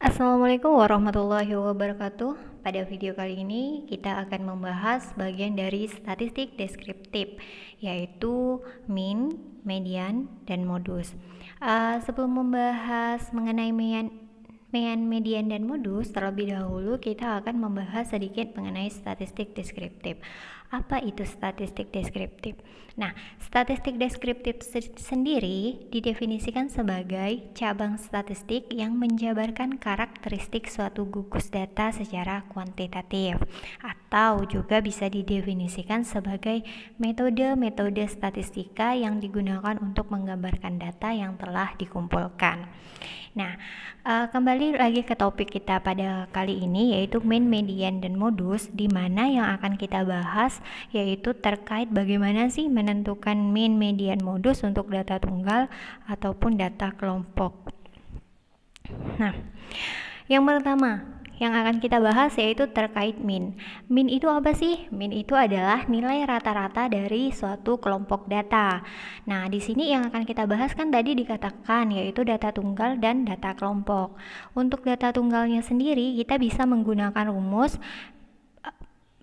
Assalamualaikum warahmatullahi wabarakatuh. Pada video kali ini kita akan membahas bagian dari statistik deskriptif, yaitu mean, median, dan modus. Sebelum membahas mengenai mean, median, dan modus, terlebih dahulu kita akan membahas sedikit mengenai statistik deskriptif. Apa itu statistik deskriptif? Nah, statistik deskriptif sendiri didefinisikan sebagai cabang statistik yang menjabarkan karakteristik suatu gugus data secara kuantitatif, atau juga bisa didefinisikan sebagai metode-metode statistika yang digunakan untuk menggambarkan data yang telah dikumpulkan. Nah, kembali lagi ke topik kita pada kali ini, yaitu mean, median, dan modus, di mana yang akan kita bahas yaitu terkait bagaimana sih menentukan mean, median, modus untuk data tunggal ataupun data kelompok. Nah, yang pertama yang akan kita bahas yaitu terkait mean. Mean itu apa sih? Mean itu adalah nilai rata-rata dari suatu kelompok data. Nah, di sini yang akan kita bahas kan tadi dikatakan yaitu data tunggal dan data kelompok. Untuk data tunggalnya sendiri kita bisa menggunakan rumus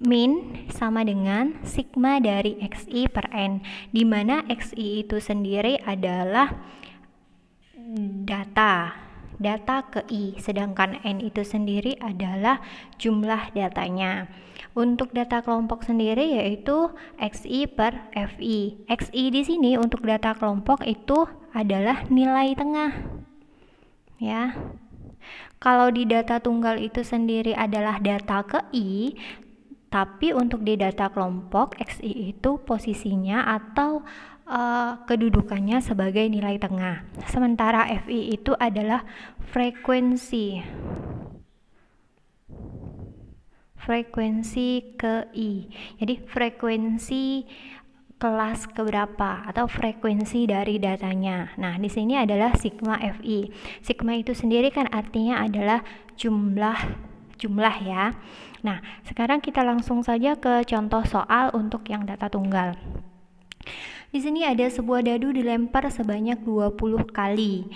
mean sama dengan sigma dari XI per N, di mana XI itu sendiri adalah data ke I, sedangkan N itu sendiri adalah jumlah datanya. Untuk data kelompok sendiri yaitu XI per FI. XI di sini untuk data kelompok itu adalah nilai tengah. Ya. Kalau di data tunggal itu sendiri adalah data ke I, tapi untuk di data kelompok XI itu posisinya atau kedudukannya sebagai nilai tengah. Sementara FI itu adalah frekuensi ke I. Jadi frekuensi kelas keberapa atau frekuensi dari datanya. Nah, di sini adalah sigma FI. Sigma itu sendiri kan artinya adalah jumlah ya. Nah, sekarang kita langsung saja ke contoh soal untuk yang data tunggal. Di sini ada sebuah dadu dilempar sebanyak 20 kali.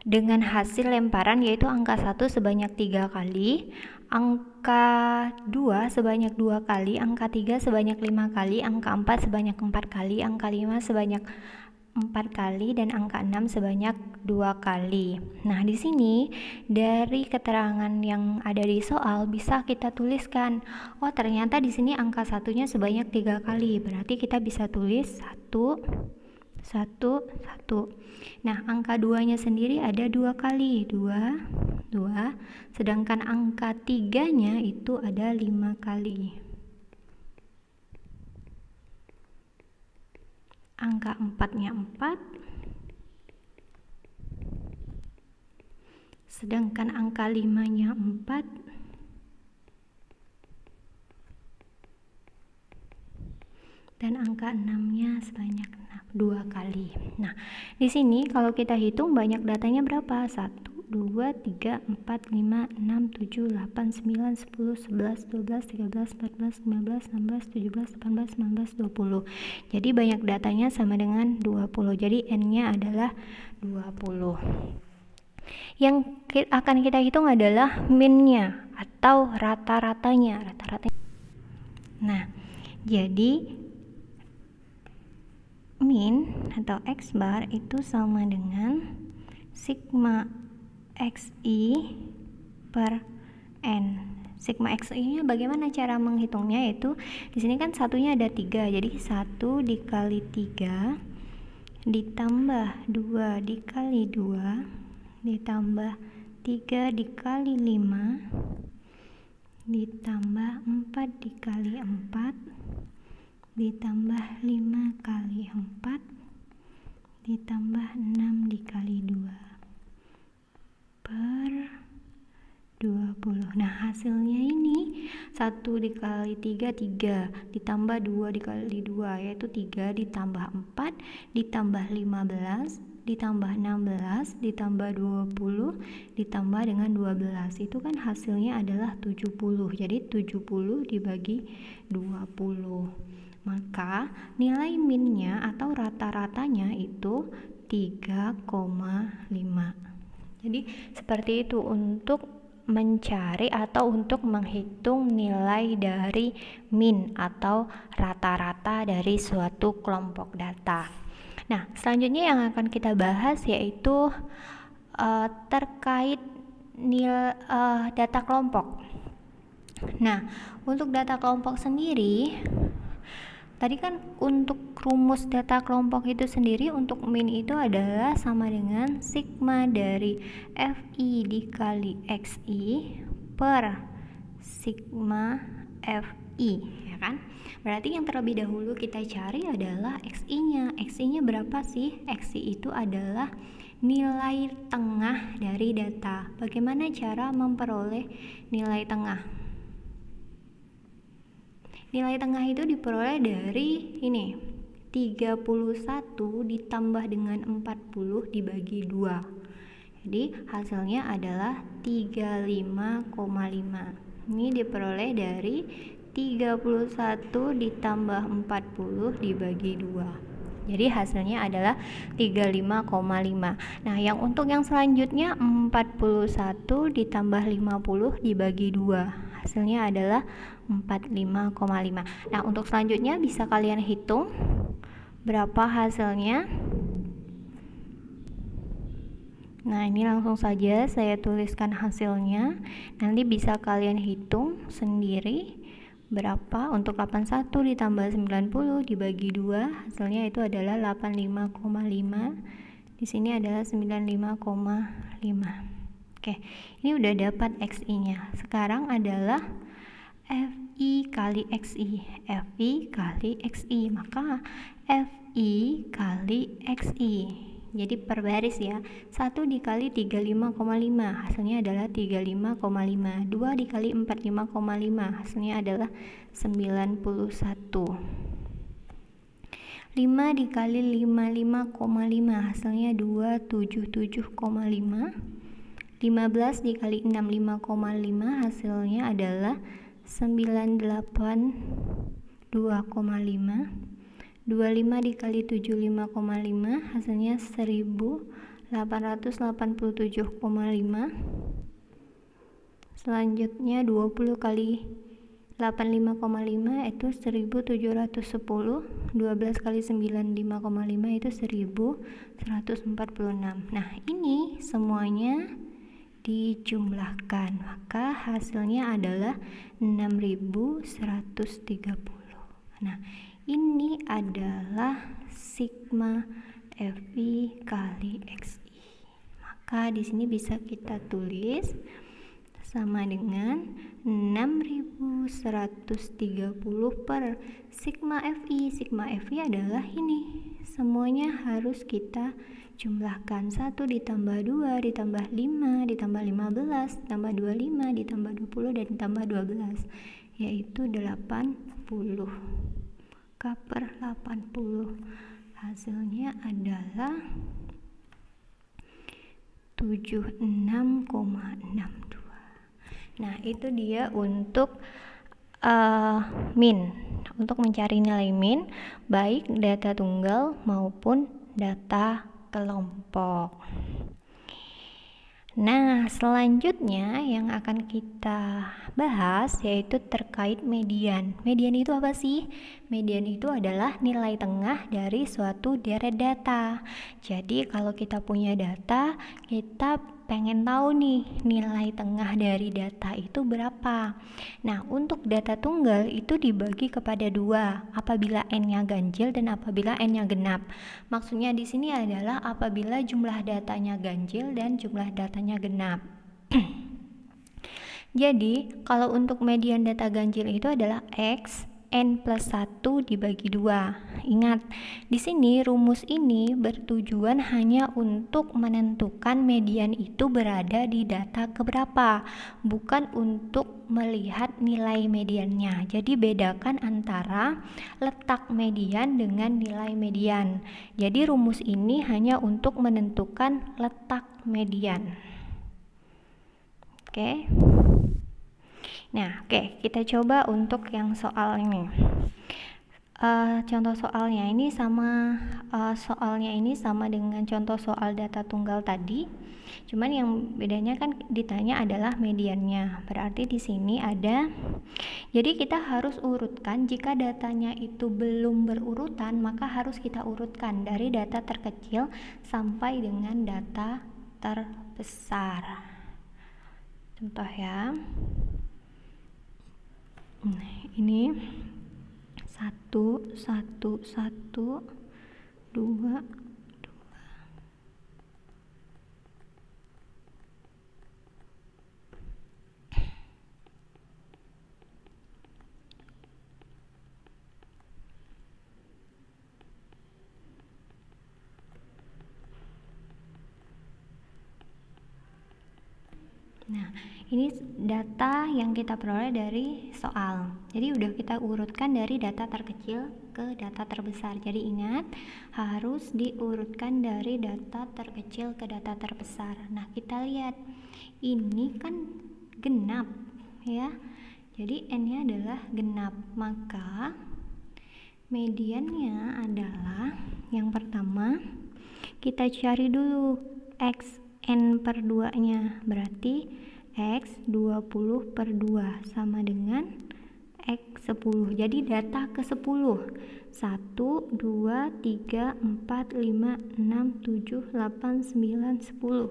Dengan hasil lemparan yaitu angka 1 sebanyak 3 kali, angka 2 sebanyak 2 kali, angka 3 sebanyak 5 kali, angka 4 sebanyak 4 kali, angka 5 sebanyak 4 kali, dan angka 6 sebanyak 2 kali. Nah, di sini dari keterangan yang ada di soal bisa kita tuliskan, oh ternyata di sini angka satunya sebanyak 3 kali. Berarti kita bisa tulis 1 1 1. Nah, angka 2-nya sendiri ada 2 kali, 2 2, sedangkan angka 3-nya itu ada 5 kali. Angka 4-nya 4, sedangkan angka 5-nya 4, dan angka 6-nya sebanyak 2 kali. Nah, di sini kalau kita hitung banyak datanya berapa? 1 2 3 4 5 6 7 8 9 10 11 12 13 14 15 16 17 18 19 20. Jadi banyak datanya sama dengan 20. Jadi N-nya adalah 20. Yang akan kita hitung adalah min-nya atau rata-ratanya. Nah, jadi min atau X bar itu sama dengan sigma XI per N. Sigma XI-nya bagaimana cara menghitungnya? Yaitu di sini kan satunya ada 3, jadi 1 dikali 3 ditambah 2 dikali 2 ditambah 3 dikali 5 ditambah 4 dikali 4 ditambah 5 kali 4 ditambah 6 dikali 2 per 20. Nah, hasilnya ini 1 dikali 3 3 ditambah 2 dikali 2 yaitu 3 ditambah 4 ditambah 15 ditambah 16 ditambah 20 ditambah dengan 12, itu kan hasilnya adalah 70. Jadi 70 dibagi 20, maka nilai min-nya atau rata-ratanya itu 3,5. Jadi seperti itu untuk mencari atau untuk menghitung nilai dari mean atau rata-rata dari suatu kelompok data. Nah, selanjutnya yang akan kita bahas yaitu terkait data kelompok. Nah, untuk data kelompok sendiri, tadi kan untuk rumus data kelompok itu sendiri untuk mean itu adalah sama dengan sigma dari FI dikali XI per sigma FI, ya kan? Berarti yang terlebih dahulu kita cari adalah XI-nya. XI-nya berapa sih? XI itu adalah nilai tengah dari data. Bagaimana cara memperoleh nilai tengah? Nilai tengah itu diperoleh dari ini, 31 ditambah dengan 40 dibagi 2. Jadi hasilnya adalah 35,5. Ini diperoleh dari 31 ditambah 40 dibagi 2. Jadi hasilnya adalah 35,5. Nah, yang untuk yang selanjutnya 41 ditambah 50 dibagi 2. Hasilnya adalah 45,5. Nah, untuk selanjutnya bisa kalian hitung berapa hasilnya. Nah, ini langsung saja saya tuliskan hasilnya. Nanti bisa kalian hitung sendiri berapa. Untuk 81 ditambah 90 dibagi 2, hasilnya itu adalah 85,5. Di sini adalah 95,5. Oke, ini udah dapat XI-nya. Sekarang adalah FI kali XI. FI kali XI, maka FI kali XI. Jadi per baris ya. 1 dikali 35,5 hasilnya adalah 35,5. 2 dikali 45,5 hasilnya adalah 91. 5 dikali 55,5 hasilnya 277,5. 15 dikali 65,5 hasilnya adalah 98,2,5. 25 dikali 75,5 hasilnya 1887,5. Selanjutnya 20 kali 85,5 itu 1710. 12 kali 95,5 itu 1146. Nah, ini semuanya dijumlahkan, maka hasilnya adalah 6130. Nah, ini adalah sigma FI kali XI. Maka di sini bisa kita tulis sama dengan 6130 per sigma FI. Sigma FI adalah ini. Semuanya harus kita jumlahkan. 1 ditambah 2 ditambah 5 ditambah 15 ditambah 25 ditambah 20 dan ditambah 12, yaitu 80. K per 80. Hasilnya adalah 76,62. Nah, itu dia untuk min. Untuk mencari nilai min, baik data tunggal maupun data kelompok. Nah, selanjutnya yang akan kita bahas yaitu terkait median. Median itu apa sih? Median itu adalah nilai tengah dari suatu deret data. Jadi kalau kita punya data, kita pengen tahu nih nilai tengah dari data itu berapa. Nah, untuk data tunggal itu dibagi kepada 2, apabila n-nya ganjil dan apabila n-nya genap. Maksudnya di sini adalah apabila jumlah datanya ganjil dan jumlah datanya genap. Jadi, kalau untuk median data ganjil itu adalah X n plus 1 dibagi 2. Ingat, di sini rumus ini bertujuan hanya untuk menentukan median itu berada di data keberapa, bukan untuk melihat nilai mediannya. Jadi bedakan antara letak median dengan nilai median. Jadi rumus ini hanya untuk menentukan letak median. Oke. Nah, kita coba untuk yang soal ini. Contoh soalnya ini sama dengan contoh soal data tunggal tadi. Cuman yang bedanya kan ditanya adalah mediannya. Berarti di sini ada, jadi kita harus urutkan. Jika datanya itu belum berurutan, maka harus kita urutkan dari data terkecil sampai dengan data terbesar. Contoh ya. Nah, ini 1 1 1 2 Nah, ini data yang kita peroleh dari soal. Jadi udah kita urutkan dari data terkecil ke data terbesar. Jadi ingat, harus diurutkan dari data terkecil ke data terbesar. Nah, kita lihat ini kan genap ya. Jadi n-nya adalah genap, maka mediannya adalah yang pertama kita cari dulu x n per 2 nya, berarti x 20 per 2 sama dengan x 10. Jadi data ke 10 1, 2, 3, 4, 5, 6, 7, 8, 9, 10.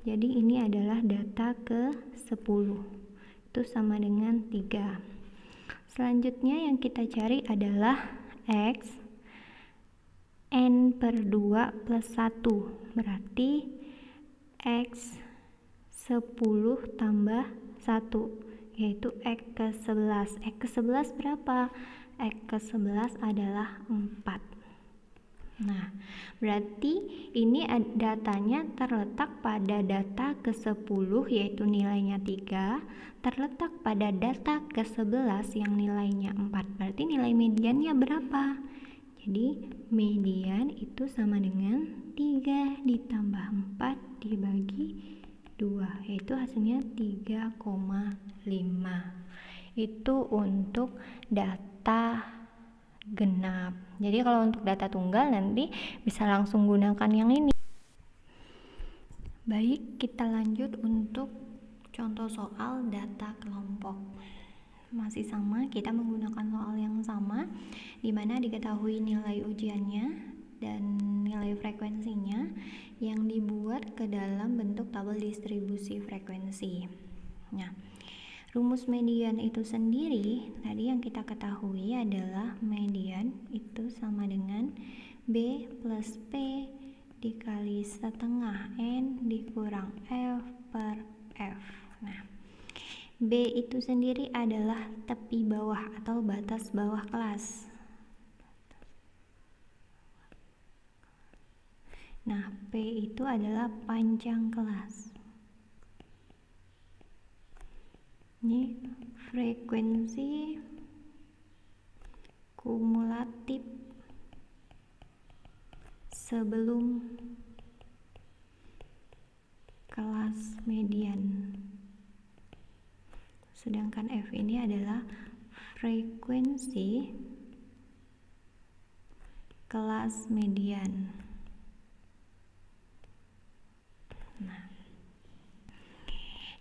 Jadi ini adalah data ke 10, itu sama dengan 3. Selanjutnya yang kita cari adalah x n per 2 plus 1, berarti x 10 tambah 1, yaitu x ke 11. X ke 11 berapa? X ke 11 adalah 4. Nah, berarti ini datanya terletak pada data ke 10 yaitu nilainya 3, terletak pada data ke 11 yang nilainya 4. Berarti nilai mediannya berapa? Jadi median itu sama dengan 3 ditambah 4 dibagi 2, yaitu hasilnya 3,5. Itu untuk data genap. Jadi kalau untuk data tunggal nanti bisa langsung gunakan yang ini. Baik, kita lanjut untuk contoh soal data kelompok. Masih sama, kita menggunakan soal yang sama, dimana diketahui nilai ujiannya dan nilai frekuensinya yang dibuat ke dalam bentuk tabel distribusi frekuensi. Nah, rumus median itu sendiri tadi yang kita ketahui adalah median itu sama dengan B plus P dikali setengah N dikurang F per F. Nah, B itu sendiri adalah tepi bawah atau batas bawah kelas. Nah, P itu adalah panjang kelas. Ini frekuensi kumulatif sebelum kelas median. Sedangkan F ini adalah frekuensi kelas median.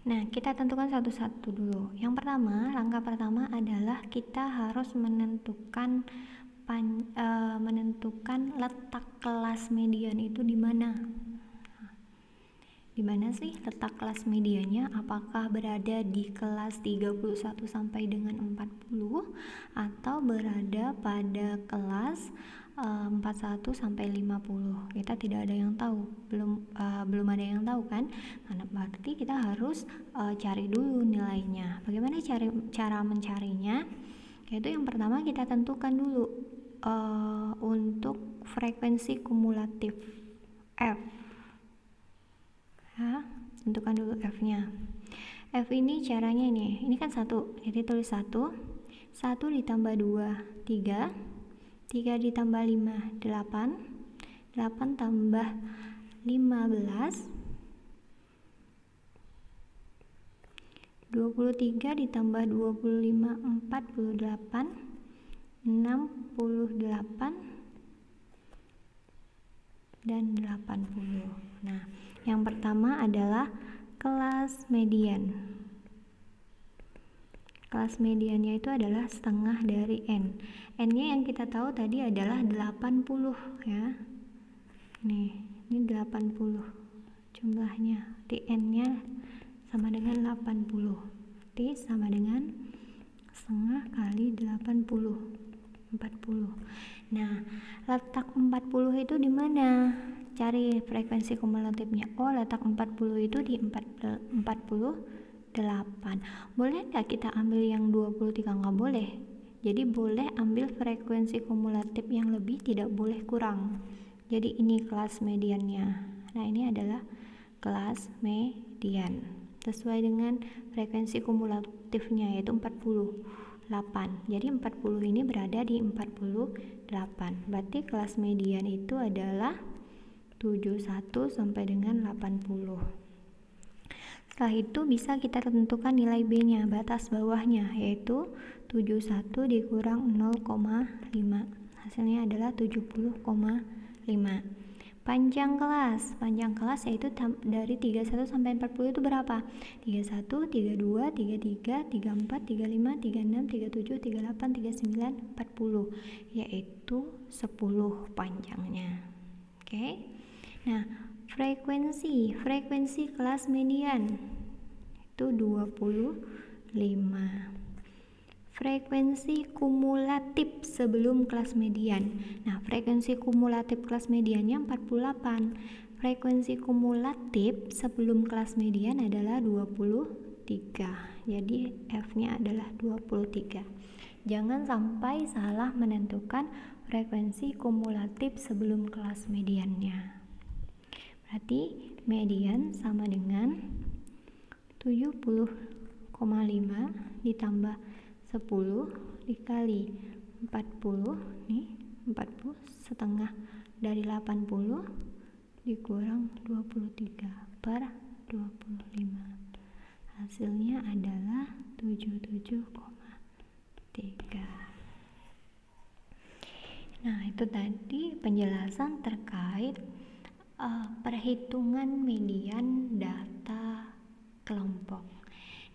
Nah, kita tentukan satu-satu dulu. Yang pertama, langkah pertama adalah kita harus menentukan letak kelas median itu di mana. Di mana sih letak kelas mediannya? Apakah berada di kelas 31 sampai dengan 40 atau berada pada kelas 41 sampai 50? Kita tidak ada yang tahu, belum ada yang tahu kan? Karena berarti kita harus cari dulu nilainya. Bagaimana cara mencarinya? Yaitu yang pertama kita tentukan dulu untuk frekuensi kumulatif F. Ya, tentukan dulu F-nya. F ini caranya ini kan 1, jadi tulis 1 ditambah 2, 3 ditambah 5, 8 tambah 15, 23 ditambah 25, 48, 68 dan 80. Nah, yang pertama adalah kelas median. Kelas mediannya itu adalah setengah dari N. N-nya yang kita tahu tadi adalah 80 ya. Nih, ini 80 jumlahnya. T N-nya sama dengan 80. T sama dengan setengah kali 80. 40. Nah, letak 40 itu di mana? Cari frekuensi kumulatifnya. Oh, letak 40 itu di 48. Boleh nggak kita ambil yang 23? Nggak boleh. Jadi boleh ambil frekuensi kumulatif yang lebih, tidak boleh kurang. Jadi ini kelas mediannya. Nah, ini adalah kelas median sesuai dengan frekuensi kumulatifnya, yaitu 48. Jadi 40 ini berada di 48. Berarti kelas median itu adalah 71 sampai dengan 80. Setelah itu bisa kita tentukan nilai B-nya, batas bawahnya, yaitu 71 dikurang 0,5. Hasilnya adalah 70,5. Panjang kelas yaitu dari 31 sampai 40 itu berapa? 31, 32, 33, 34, 35, 36, 37, 38, 39, 40, yaitu 10 panjangnya. Oke. Nah, frekuensi kelas median itu 25. Frekuensi kumulatif sebelum kelas median. Nah, frekuensi kumulatif kelas mediannya 48. Frekuensi kumulatif sebelum kelas median adalah 23. Jadi F-nya adalah 23. Jangan sampai salah menentukan frekuensi kumulatif sebelum kelas mediannya. Berarti median sama dengan 70,5 ditambah 10 dikali 40, nih 40 setengah dari 80 dikurang 23 per 25. Hasilnya adalah 77,3. Nah, itu tadi penjelasan terkait perhitungan median data kelompok.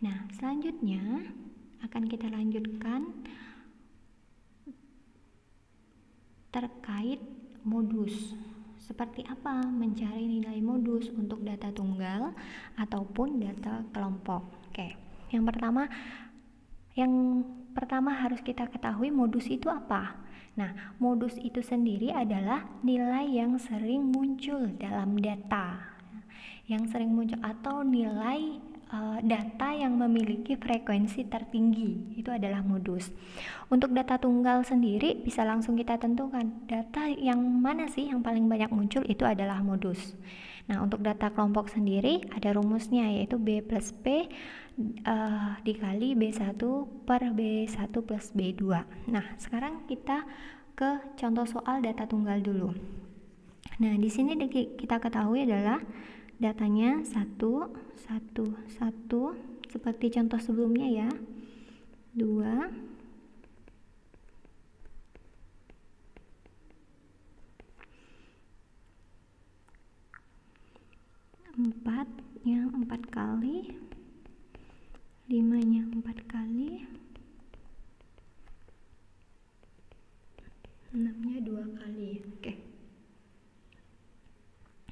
Nah, selanjutnya akan kita lanjutkan terkait modus. Seperti apa mencari nilai modus untuk data tunggal ataupun data kelompok. Oke, yang pertama harus kita ketahui modus itu apa. Nah, modus itu sendiri adalah nilai yang sering muncul dalam data. Yang sering muncul atau nilai data yang memiliki frekuensi tertinggi, itu adalah modus. Untuk data tunggal sendiri bisa langsung kita tentukan data yang mana sih yang paling banyak muncul, itu adalah modus. Nah, untuk data kelompok sendiri ada rumusnya, yaitu B plus P dikali B1 per B1 plus B2. Nah, sekarang kita ke contoh soal data tunggal dulu. Nah, di sini kita ketahui adalah datanya 1, 1, 1 seperti contoh sebelumnya ya. 2, 4-nya 4 kali, 5-nya 4 kali, 6-nya 2 kali. Oke.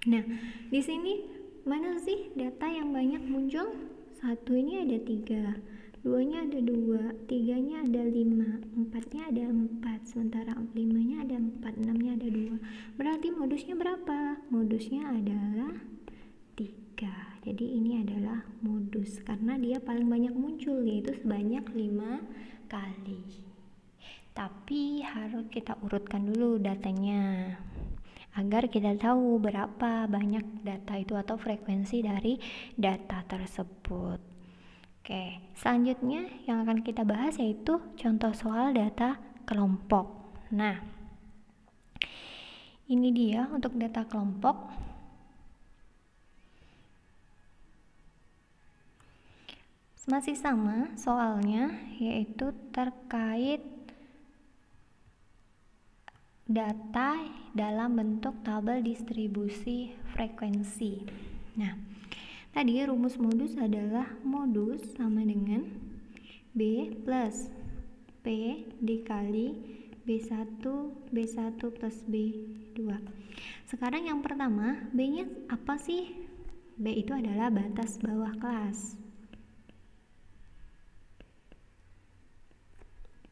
Nah, di sini mana sih data yang banyak muncul? 1 ini ada 3, 2-nya ada 2, 3-nya ada 5, 4-nya ada 4, sementara 5-nya ada 4, 6-nya ada 2. Berarti modusnya berapa? Modusnya adalah 3. Jadi ini adalah modus karena dia paling banyak muncul, yaitu sebanyak 5 kali. Tapi harus kita urutkan dulu datanya agar kita tahu berapa banyak data itu atau frekuensi dari data tersebut. Oke, selanjutnya yang akan kita bahas yaitu contoh soal data kelompok. Nah, ini dia untuk data kelompok. Masih sama soalnya, yaitu terkait data dalam bentuk tabel distribusi frekuensi. Nah, tadi rumus modus adalah modus sama dengan B plus P dikali B1 plus B2. Sekarang yang pertama, B-nya apa sih? B itu adalah batas bawah kelas.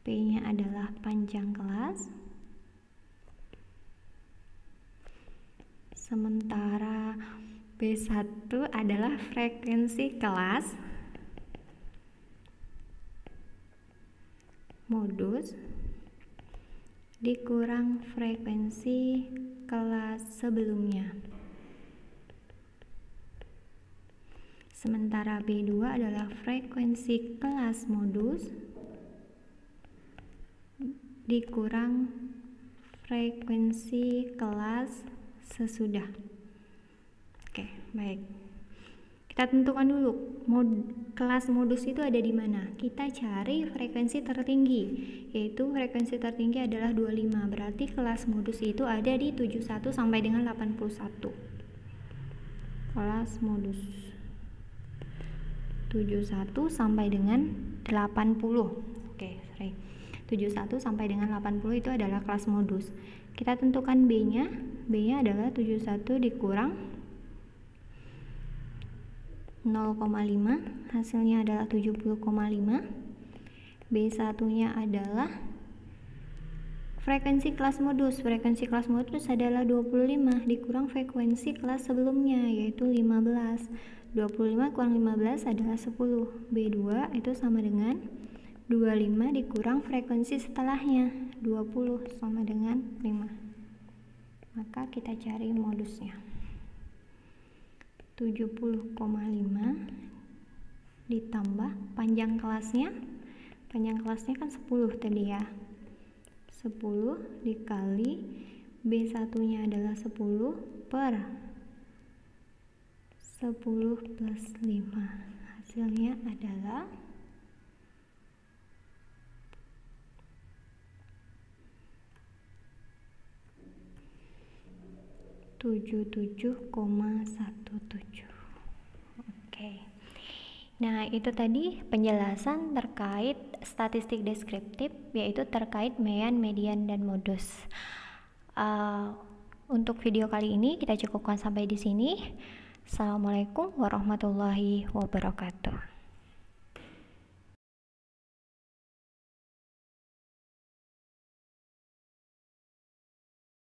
P-nya adalah panjang kelas. Sementara B1 adalah frekuensi kelas. Modus dikurang frekuensi kelas sebelumnya. Sementara B2 adalah frekuensi kelas modus dikurang frekuensi kelas sesudah. Oke, baik. Kita tentukan dulu kelas modus itu ada di mana. Kita cari frekuensi tertinggi, yaitu frekuensi tertinggi adalah 25. Berarti kelas modus itu ada di 71 sampai dengan 81. Kelas modus 71 sampai dengan 80. Oke, 71 sampai dengan 80 itu adalah kelas modus. Kita tentukan B-nya. B-nya adalah 71 dikurang 0,5, hasilnya adalah 70,5. B1-nya adalah frekuensi kelas modus. Frekuensi kelas modus adalah 25 dikurang frekuensi kelas sebelumnya, yaitu 15. 25 kurang 15 adalah 10. B2 itu sama dengan 25 dikurang frekuensi setelahnya, 20 sama dengan 5. Maka kita cari modusnya. 70,5 ditambah panjang kelasnya kan 10 tadi ya, 10 dikali B1 nya adalah 10 per 10 plus 5, hasilnya adalah 77,17. Oke. Nah, itu tadi penjelasan terkait statistik deskriptif, yaitu terkait mean, median, dan modus. Untuk video kali ini kita cukupkan sampai di sini. Assalamualaikum warahmatullahi wabarakatuh.